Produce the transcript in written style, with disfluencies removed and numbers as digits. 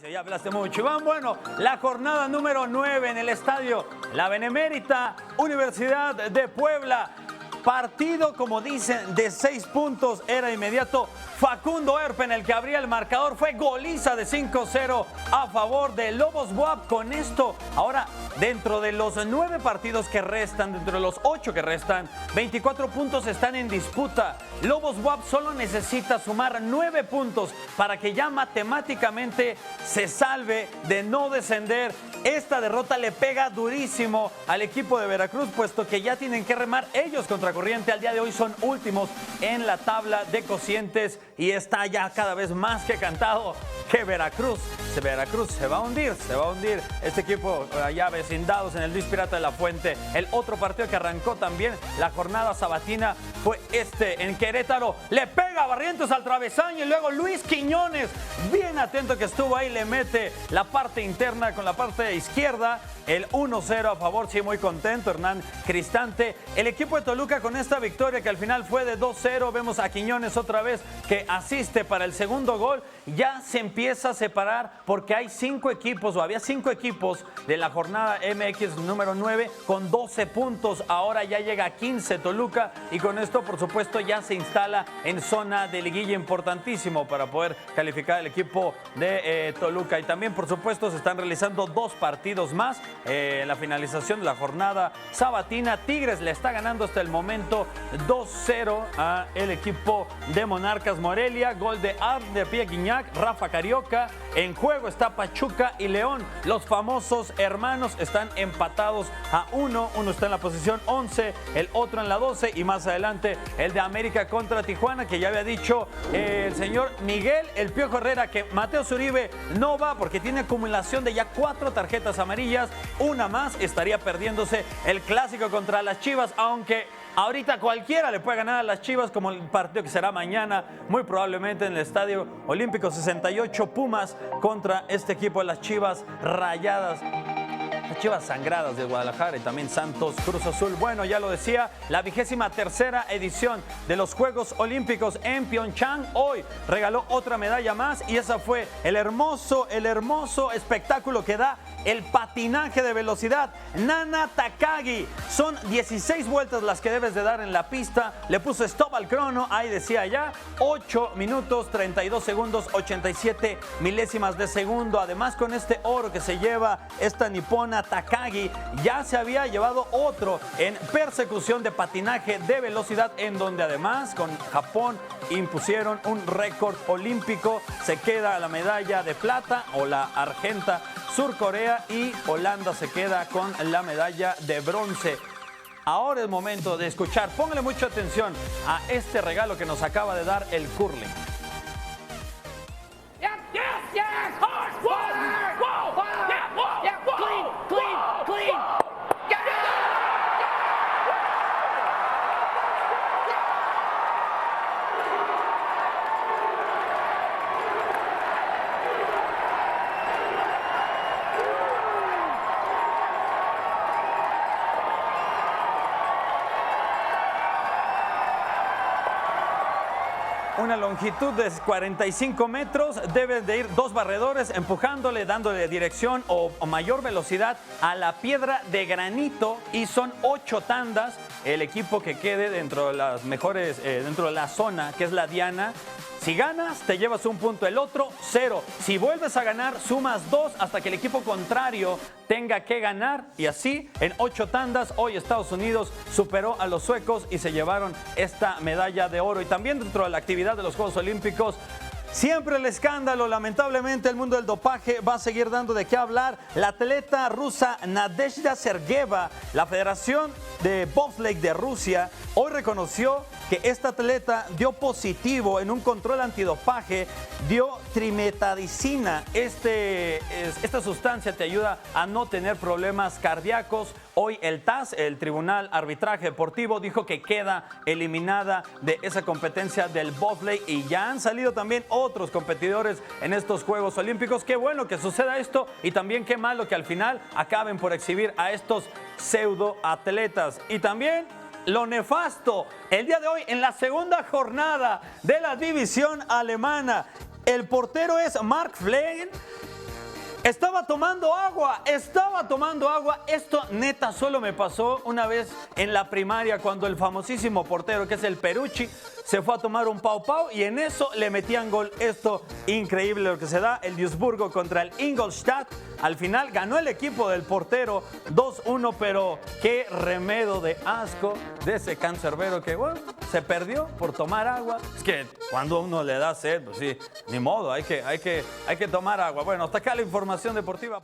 Ya hablaste mucho, Iván. Bueno, la jornada número 9 en el estadio La Benemérita Universidad de Puebla. Partido, como dicen, de 6 puntos. Era inmediato Facundo Erpen el que abría el marcador. Fue goliza de 5-0 a favor de Lobos BUAP. Con esto, ahora, dentro de los 9 partidos que restan, dentro de los 8 que restan, 24 puntos están en disputa. Lobos BUAP solo necesita sumar 9 puntos para que ya matemáticamente se salve de no descender. Esta derrota le pega durísimo al equipo de Veracruz, puesto que ya tienen que remar ellos contra corriente. Al día de hoy son últimos en la tabla de cocientes y está ya cada vez más que cantado que Veracruz se va a hundir, este equipo allá vecindados en el Luis Pirata de la Fuente. El otro partido que arrancó también la jornada sabatina fue en Querétaro. Le pega a Barrientos al travesaño y luego Luis Quiñones, bien atento que estuvo ahí, le mete la parte interna con la parte izquierda. El 1-0 a favor, sí, muy contento Hernán Cristante. El equipo de Toluca con esta victoria que al final fue de 2-0. Vemos a Quiñones otra vez que asiste para el segundo gol. Ya se empieza a separar porque hay 5 equipos, o había 5 equipos de la jornada MX número 9 con 12 puntos. Ahora ya llega a 15 Toluca y con esto, por supuesto, ya se instala en zona de liguilla, importantísimo para poder calificar el equipo de Toluca. Y también, por supuesto, se están realizando 2 partidos más. La finalización de la jornada sabatina, Tigres le está ganando hasta el momento 2-0 a el equipo de Monarcas Morelia. Gol de Arne Pierre Guignac, Rafa Carioca. En juego está Pachuca y León. Los famosos hermanos están empatados a 1. Uno está en la posición 11, el otro en la 12. Y más adelante el de América contra Tijuana, que ya había dicho el señor Miguel El Piojo Herrera que Mateo Zuribe no va porque tiene acumulación de ya 4 tarjetas amarillas. Una más estaría perdiéndose el clásico contra las Chivas, aunque ahorita cualquiera le puede ganar a las Chivas, como el partido que será mañana, muy probablemente en el Estadio Olímpico 68, Pumas contra este equipo de las Chivas Rayadas. Las Chivas Sangradas de Guadalajara y también Santos Cruz Azul. Bueno, ya lo decía, la 23ª edición de los Juegos Olímpicos en Pyeongchang hoy regaló otra medalla más y esa fue el hermoso espectáculo que da el patinaje de velocidad. Nana Takagi, son 16 vueltas las que debes de dar en la pista. Le puso stop al crono, ahí decía ya 8 minutos 32 segundos 87 milésimas de segundo. Además, con este oro que se lleva esta nipona Takagi, ya se había llevado otro en persecución de patinaje de velocidad, en donde además con Japón impusieron un récord olímpico. Se queda la medalla de plata, o la argenta Sur Corea, y Holanda se queda con la medalla de bronce. Ahora es momento de escuchar, póngale mucha atención a este regalo que nos acaba de dar el curling. Una longitud de 45 metros, deben de ir 2 barredores empujándole, dándole dirección o mayor velocidad a la piedra de granito, y son 8 tandas. El equipo que quede dentro de las mejores, dentro de la zona, que es la diana, si ganas, te llevas 1 punto, el otro 0. Si vuelves a ganar, sumas 2 hasta que el equipo contrario tenga que ganar. Y así, en 8 tandas, hoy Estados Unidos superó a los suecos y se llevaron esta medalla de oro. Y también dentro de la actividad de los Juegos Olímpicos, siempre el escándalo. Lamentablemente, el mundo del dopaje va a seguir dando de qué hablar. La atleta rusa Nadezhda Sergeyeva, la Federación de Bobsleigh de Rusia, hoy reconoció que esta atleta dio positivo en un control antidopaje, dio trimetadicina. Esta sustancia te ayuda a no tener problemas cardíacos. Hoy el TAS, el Tribunal Arbitraje Deportivo, dijo que queda eliminada de esa competencia del bobsleigh, y ya han salido también otros competidores en estos Juegos Olímpicos. Qué bueno que suceda esto, y también qué malo que al final acaben por exhibir a estos pseudoatletas. Y también lo nefasto, el día de hoy en la segunda jornada de la división alemana, El portero es Mark Flegen. Estaba tomando agua. Esto neta solo me pasó una vez en la primaria cuando el famosísimo portero, que es el Perucci, se fue a tomar un pau pau y en eso le metían gol. Esto increíble lo que se da. El Duisburgo contra el Ingolstadt. Al final ganó el equipo del portero 2-1, pero qué remedio de asco de ese cancerbero que, bueno, se perdió por tomar agua. Es que cuando uno le da sed, pues sí, ni modo, hay que tomar agua. Bueno, hasta acá la información deportiva.